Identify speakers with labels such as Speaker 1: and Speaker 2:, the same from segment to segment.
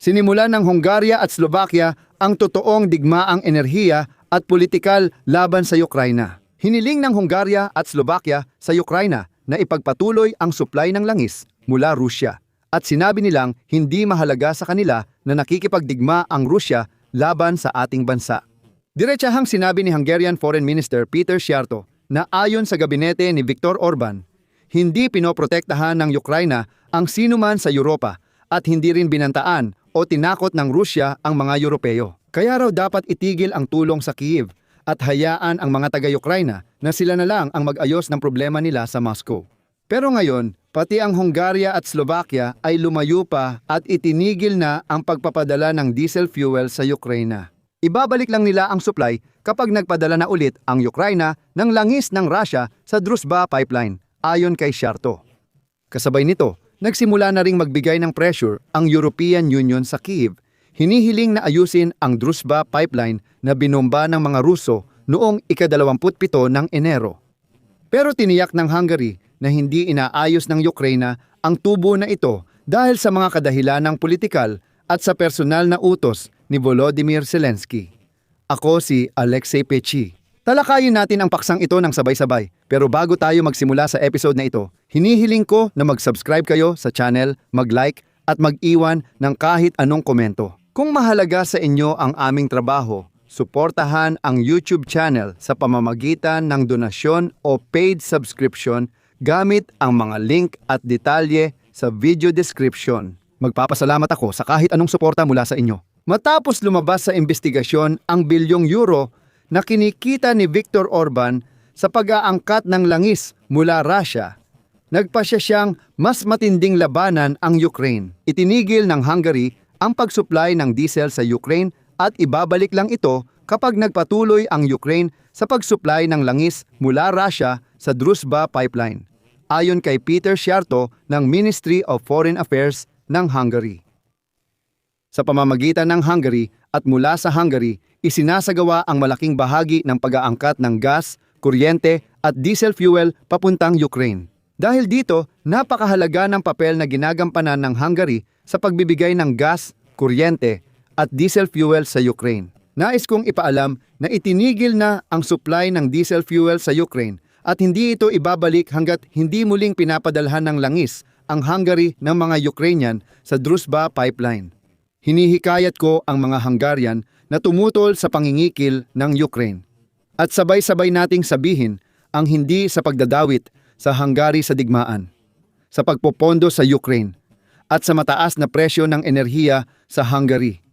Speaker 1: Sinimulan ng Hungaria at Slovakia ang totoong digmaang enerhiya at politikal laban sa Ukraina. Hiniling ng Hungaria at Slovakia sa Ukraina na ipagpatuloy ang supply ng langis mula Rusya. At sinabi nilang hindi mahalaga sa kanila na nakikipagdigma ang Rusya laban sa ating bansa. Diretsahang sinabi ni Hungarian Foreign Minister Peter Szijjártó na ayon sa gabinete ni Viktor Orbán, hindi pinoprotektahan ng Ukraina ang sinuman sa Europa at hindi rin binantaan o tinakot ng Rusya ang mga Europeo. Kaya raw dapat itigil ang tulong sa Kyiv at hayaan ang mga taga-Ukraina na sila na lang ang mag-ayos ng problema nila sa Moscow. Pero ngayon, pati ang Hungaria at Slovakia ay lumayo pa at itinigil na ang pagpapadala ng diesel fuel sa Ukraina. Ibabalik lang nila ang supply kapag nagpadala na ulit ang Ukraina ng langis ng Russia sa Druzhba pipeline, ayon kay Szijjártó. Kasabay nito, nagsimula na ring magbigay ng pressure ang European Union sa Kyiv. Hinihiling na ayusin ang Druzhba pipeline na binomba ng mga Ruso noong ika-27 ng Enero. Pero tiniyak ng Hungary na hindi inaayos ng Ukraina ang tubo na ito dahil sa mga kadahilanang politikal at sa personal na utos ni Volodymyr Zelensky. Ako si Alexei Pechi. Talakayin natin ang paksang ito ng sabay-sabay. Pero bago tayo magsimula sa episode na ito, hinihiling ko na mag-subscribe kayo sa channel, mag-like at mag-iwan ng kahit anong komento. Kung mahalaga sa inyo ang aming trabaho, suportahan ang YouTube channel sa pamamagitan ng donasyon o paid subscription gamit ang mga link at detalye sa video description. Magpapasalamat ako sa kahit anong suporta mula sa inyo. Matapos lumabas sa investigasyon ang bilyong euro na kinikita ni Viktor Orbán sa pag-aangkat ng langis mula Russia, nagpasya siyang mas matinding labanan ang Ukraine. Itinigil ng Hungary ang pag-supply ng diesel sa Ukraine at ibabalik lang ito kapag nagpatuloy ang Ukraine sa pag-supply ng langis mula Russia sa Druzhba pipeline, ayon kay Peter Szijjártó ng Ministry of Foreign Affairs ng Hungary. Sa pamamagitan ng Hungary at mula sa Hungary, isinasagawa ang malaking bahagi ng pag-aangkat ng gas, kuryente at diesel fuel papuntang Ukraine. Dahil dito, napakahalaga ng papel na ginagampanan ng Hungary sa pagbibigay ng gas, kuryente at diesel fuel sa Ukraine. Nais kong ipaalam na itinigil na ang supply ng diesel fuel sa Ukraine at hindi ito ibabalik hanggat hindi muling pinapadalhan ng langis ang Hungary ng mga Ukrainian sa Druzhba pipeline. Hinihikayat ko ang mga Hungarian na tumutol sa pangingikil ng Ukraine. At sabay-sabay nating sabihin ang hindi sa pagdadawit sa Hungary sa digmaan, sa pagpopondo sa Ukraine, at sa mataas na presyo ng enerhiya sa Hungary.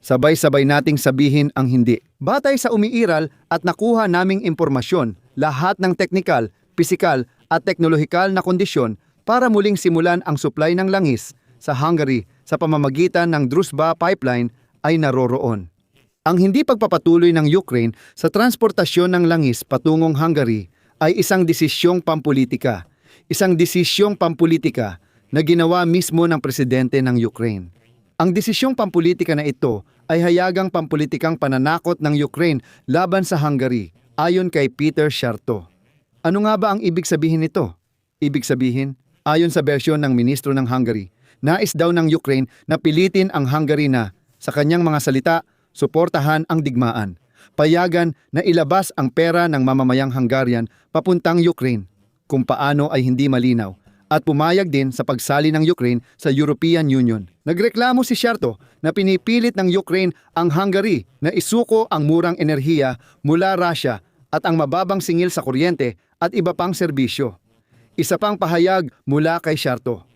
Speaker 1: Sabay-sabay nating sabihin ang hindi. Batay sa umiiral at nakuha naming impormasyon, lahat ng teknikal, pisikal at teknolohikal na kondisyon para muling simulan ang supply ng langis sa Hungary sa pamamagitan ng Druzhba pipeline ay naroroon. Ang hindi pagpapatuloy ng Ukraine sa transportasyon ng langis patungong Hungary ay isang desisyong pampulitika. Isang desisyong pampulitika na ginawa mismo ng presidente ng Ukraine. Ang desisyong pampulitika na ito ay hayagang pampulitikang pananakot ng Ukraine laban sa Hungary, ayon kay Peter Szijjártó. Ano nga ba ang ibig sabihin nito? Ibig sabihin, ayon sa bersyon ng ministro ng Hungary, nais daw ng Ukraine na pilitin ang Hungary na, sa kanyang mga salita, suportahan ang digmaan. Payagan na ilabas ang pera ng mamamayang Hungarian papuntang Ukraine, kung paano ay hindi malinaw, at pumayag din sa pagsali ng Ukraine sa European Union. Nagreklamo si Szijjártó na pinipilit ng Ukraine ang Hungary na isuko ang murang enerhiya mula Russia at ang mababang singil sa kuryente at iba pang serbisyo. Isa pang pahayag mula kay Szijjártó.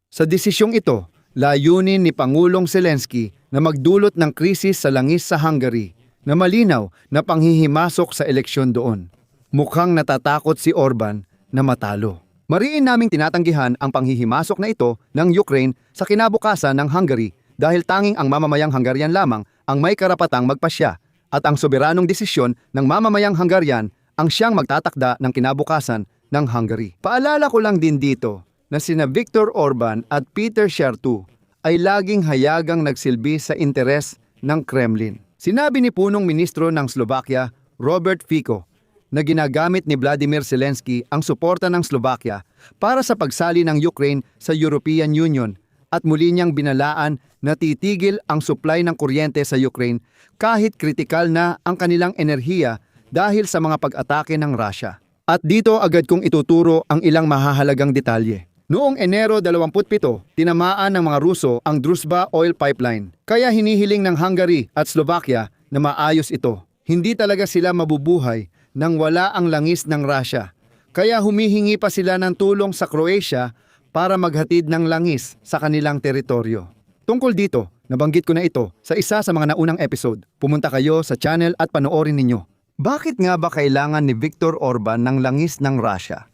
Speaker 1: Sa desisyong ito, layunin ni Pangulong Zelensky na magdulot ng krisis sa langis sa Hungary na malinaw na panghihimasok sa eleksyon doon. Mukhang natatakot si Orbán na matalo. Mariin naming tinatanggihan ang panghihimasok na ito ng Ukraine sa kinabukasan ng Hungary dahil tanging ang mamamayang Hungarian lamang ang may karapatang magpasya at ang soberanong desisyon ng mamamayang Hungarian ang siyang magtatakda ng kinabukasan ng Hungary. Paalala ko lang din dito na sina Viktor Orbán at Peter Szijjártó ay laging hayagang nagsilbi sa interes ng Kremlin. Sinabi ni punong ministro ng Slovakia, Robert Fico, na ginagamit ni Vladimir Zelensky ang suporta ng Slovakia para sa pagsali ng Ukraine sa European Union at muli niyang binalaan na titigil ang supply ng kuryente sa Ukraine kahit kritikal na ang kanilang enerhiya dahil sa mga pag-atake ng Russia. At dito agad kong ituturo ang ilang mahahalagang detalye. Noong Enero 27, tinamaan ng mga Ruso ang Druzhba Oil Pipeline. Kaya hinihiling ng Hungary at Slovakia na maayos ito. Hindi talaga sila mabubuhay nang wala ang langis ng Russia. Kaya humihingi pa sila ng tulong sa Croatia para maghatid ng langis sa kanilang teritoryo. Tungkol dito, nabanggit ko na ito sa isa sa mga naunang episode. Pumunta kayo sa channel at panoorin ninyo. Bakit nga ba kailangan ni Viktor Orban ng langis ng Russia?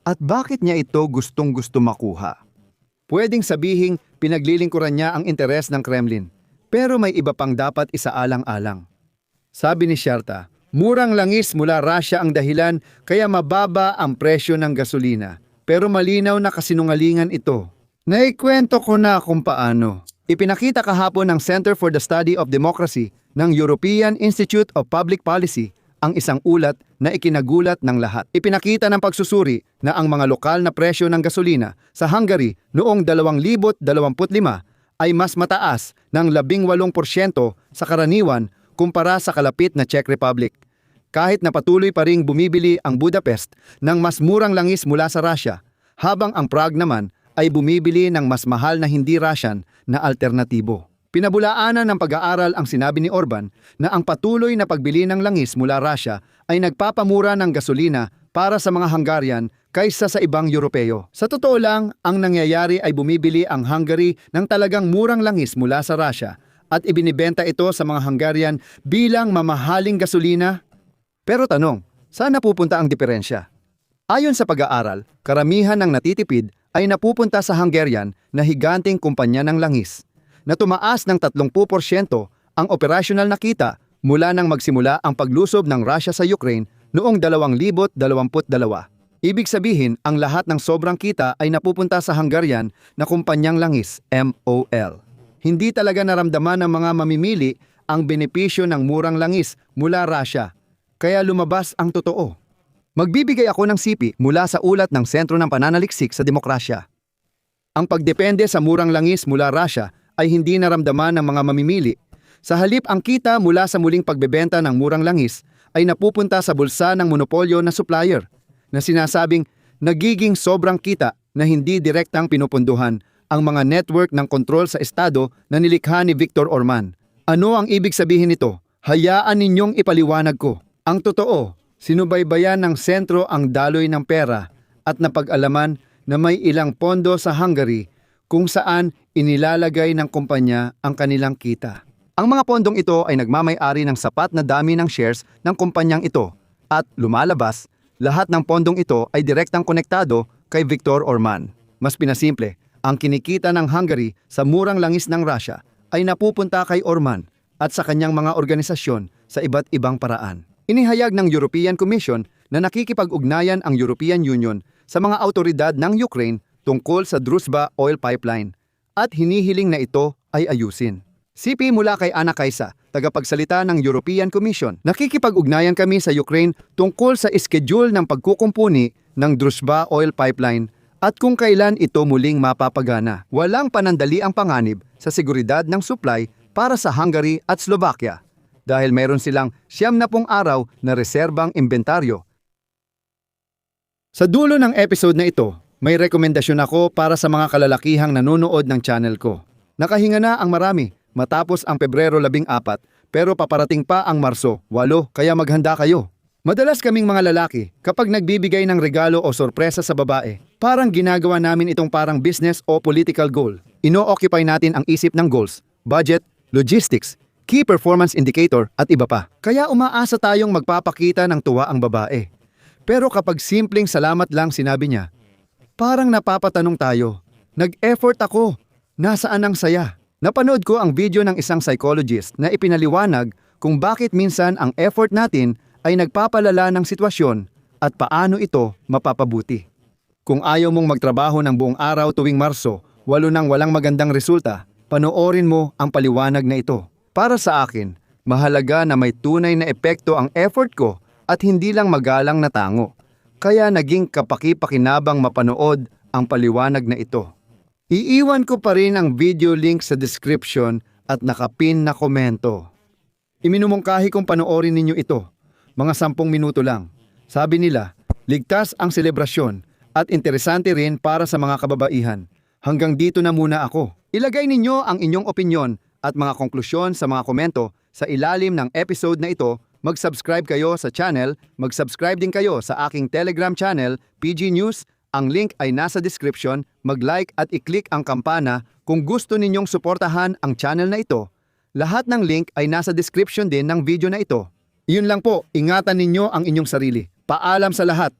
Speaker 1: At bakit niya ito gustong-gusto makuha? Pwedeng sabihing pinaglilingkuran niya ang interes ng Kremlin, pero may iba pang dapat isaalang-alang. Sabi ni Sharta, murang langis mula Russia ang dahilan kaya mababa ang presyo ng gasolina. Pero malinaw na kasinungalingan ito. Naikwento ko na kung paano. Ipinakita kahapon ng Center for the Study of Democracy ng European Institute of Public Policy ang isang ulat na ikinagulat ng lahat. Ipinakita ng pagsusuri na ang mga lokal na presyo ng gasolina sa Hungary noong 2025 ay mas mataas ng 18% sa karaniwan kumpara sa kalapit na Czech Republic. Kahit na patuloy pa ring bumibili ang Budapest ng mas murang langis mula sa Russia, habang ang Prague naman ay bumibili ng mas mahal na hindi Russian na alternatibo. Pinabulaanan ng pag-aaral ang sinabi ni Orban na ang patuloy na pagbili ng langis mula Russia ay nagpapamura ng gasolina para sa mga Hungarian kaysa sa ibang Europeo. Sa totoo lang, ang nangyayari ay bumibili ang Hungary ng talagang murang langis mula sa Russia at ibinibenta ito sa mga Hungarian bilang mamahaling gasolina. Pero tanong, saan napupunta ang diferensya? Ayon sa pag-aaral, karamihan ng natitipid ay napupunta sa Hungarian na higanting kumpanya ng langis, na tumaas ng 30% ang operasyonal na kita mula nang magsimula ang paglusob ng Russia sa Ukraine noong 2022. Ibig sabihin, ang lahat ng sobrang kita ay napupunta sa Hungarian na kumpanyang langis, MOL. Hindi talaga naramdaman ng mga mamimili ang benepisyo ng murang langis mula Russia, kaya lumabas ang totoo. Magbibigay ako ng sipi mula sa ulat ng Sentro ng Pananaliksik sa Demokrasya. Ang pagdepende sa murang langis mula Russia ay hindi naramdaman ng mga mamimili. Sa halip, ang kita mula sa muling pagbebenta ng murang langis ay napupunta sa bulsa ng monopolyo na supplier, na sinasabing nagiging sobrang kita na hindi direktang pinupunduhan ang mga network ng kontrol sa estado na nilikha ni Viktor Orban. Ano ang ibig sabihin nito? Hayaan ninyong ipaliwanag ko. Ang totoo, sinubaybayan ng sentro ang daloy ng pera at napag-alaman na may ilang pondo sa Hungary kung saan inilalagay ng kumpanya ang kanilang kita. Ang mga pondong ito ay nagmamay-ari ng sapat na dami ng shares ng kumpanyang ito at lumalabas, lahat ng pondong ito ay direktang konektado kay Viktor Orban. Mas pinasimple, ang kinikita ng Hungary sa murang langis ng Russia ay napupunta kay Orban at sa kanyang mga organisasyon sa iba't ibang paraan. Inihayag ng European Commission na nakikipag-ugnayan ang European Union sa mga autoridad ng Ukraine tungkol sa Druzhba Oil Pipeline at hinihiling na ito ay ayusin. CP mula kay Anna Kaisa, tagapagsalita ng European Commission. Nakikipag-ugnayan kami sa Ukraine tungkol sa schedule ng pagkukumpuni ng Druzhba Oil Pipeline at kung kailan ito muling mapapagana. Walang panandali ang panganib sa seguridad ng supply para sa Hungary at Slovakia dahil mayroon silang 90 araw na reserbang inventaryo. Sa dulo ng episode na ito, may rekomendasyon ako para sa mga kalalakihang nanonood ng channel ko. Nakahinga na ang marami matapos ang Pebrero 14 pero paparating pa ang Marso 8 kaya maghanda kayo. Madalas kaming mga lalaki kapag nagbibigay ng regalo o sorpresa sa babae, parang ginagawa namin itong parang business o political goal. Ino-occupy natin ang isip ng goals, budget, logistics, key performance indicator at iba pa. Kaya umaasa tayong magpapakita ng tuwa ang babae. Pero kapag simpleng salamat lang sinabi niya, parang napapatanong tayo, nag-effort ako, nasaan ang saya? Napanood ko ang video ng isang psychologist na ipinaliwanag kung bakit minsan ang effort natin ay nagpapalala ng sitwasyon at paano ito mapapabuti. Kung ayaw mong magtrabaho ng buong araw tuwing Marso, 8 nang walang magandang resulta, panoorin mo ang paliwanag na ito. Para sa akin, mahalaga na may tunay na epekto ang effort ko at hindi lang magalang na tango. Kaya naging kapaki-pakinabang mapanood ang paliwanag na ito. Iiwan ko pa rin ang video link sa description at nakapin na komento. Iminumungkahi kong panoorin ninyo ito. Mga 10 minuto lang. Sabi nila, ligtas ang selebrasyon at interesante rin para sa mga kababaihan. Hanggang dito na muna ako. Ilagay ninyo ang inyong opinyon at mga konklusyon sa mga komento sa ilalim ng episode na ito. Mag-subscribe kayo sa channel, mag-subscribe din kayo sa aking Telegram channel, PG News. Ang link ay nasa description, mag-like at i-click ang kampana kung gusto ninyong suportahan ang channel na ito. Lahat ng link ay nasa description din ng video na ito. Iyon lang po, ingatan ninyo ang inyong sarili. Paalam sa lahat.